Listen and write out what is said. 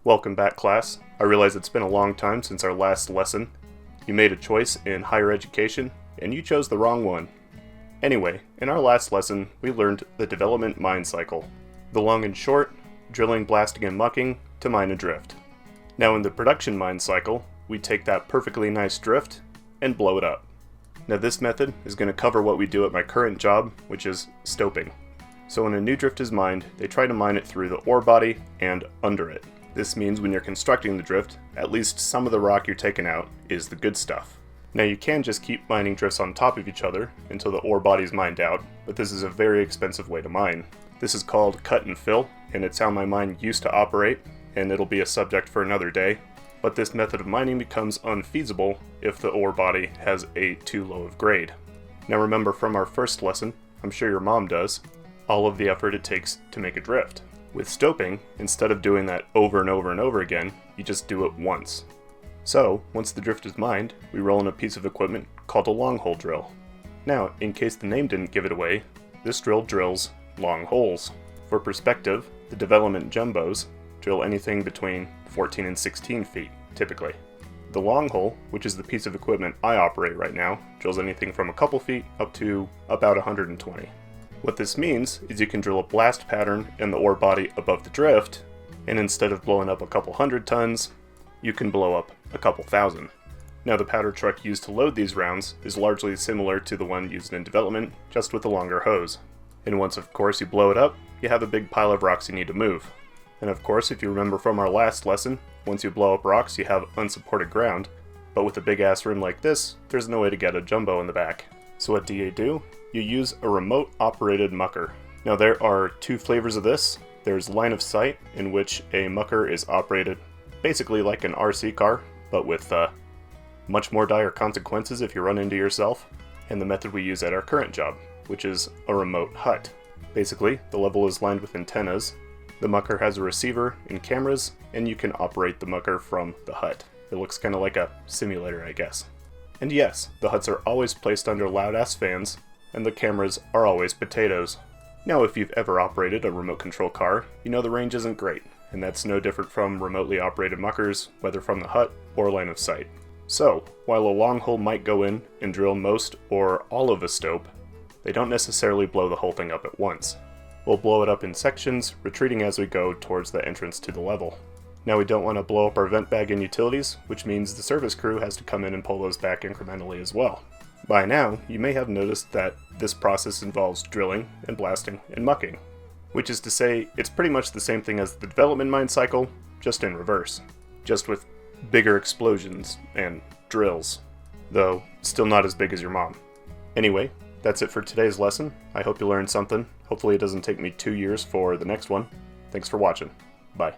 Welcome back, class. I realize it's been a long time since our last lesson. You made a choice in higher education, and you chose the wrong one. Anyway, in our last lesson, we learned the development mine cycle. The long and short, drilling, blasting, and mucking to mine a drift. Now in the production mine cycle, we take that perfectly nice drift and blow it up. Now this method is going to cover what we do at my current job, which is stoping. So when a new drift is mined, they try to mine it through the ore body and under it. This means when you're constructing the drift, at least some of the rock you're taking out is the good stuff. Now you can just keep mining drifts on top of each other until the ore body is mined out, but this is a very expensive way to mine. This is called cut and fill, and it's how my mine used to operate, and it'll be a subject for another day. But this method of mining becomes unfeasible if the ore body has a too low of grade. Now remember from our first lesson, I'm sure your mom does, all of the effort it takes to make a drift. With stoping, instead of doing that over and over and over again, you just do it once. So, once the drift is mined, we roll in a piece of equipment called a long hole drill. Now, in case the name didn't give it away, this drill drills long holes. For perspective, the development jumbos drill anything between 14 and 16 feet, typically. The long hole, which is the piece of equipment I operate right now, drills anything from a couple feet up to about 120. What this means is you can drill a blast pattern in the ore body above the drift, and instead of blowing up a couple hundred tons, you can blow up a couple thousand. Now the powder truck used to load these rounds is largely similar to the one used in development, just with a longer hose. And once of course you blow it up, you have a big pile of rocks you need to move. And of course, if you remember from our last lesson, once you blow up rocks you have unsupported ground, but with a big ass rim like this, there's no way to get a jumbo in the back. So what do? You use a remote operated mucker. Now there are two flavors of this. There's line of sight, in which a mucker is operated basically like an RC car, but with much more dire consequences if you run into yourself, and the method we use at our current job, which is a remote hut. Basically, the level is lined with antennas, the mucker has a receiver and cameras, and you can operate the mucker from the hut. It looks kind of like a simulator, I guess. And yes, the huts are always placed under loud-ass fans, and the cameras are always potatoes. Now if you've ever operated a remote control car, you know the range isn't great, and that's no different from remotely operated muckers, whether from the hut or line of sight. So, while a long hole might go in and drill most or all of a stope, they don't necessarily blow the whole thing up at once. We'll blow it up in sections, retreating as we go towards the entrance to the level. Now we don't want to blow up our vent bag and utilities, which means the service crew has to come in and pull those back incrementally as well. By now, you may have noticed that this process involves drilling and blasting and mucking, which is to say, it's pretty much the same thing as the development mine cycle, just in reverse, just with bigger explosions and drills, though still not as big as your mom. Anyway, that's it for today's lesson. I hope you learned something. Hopefully it doesn't take me 2 years for the next one. Thanks for watching. Bye.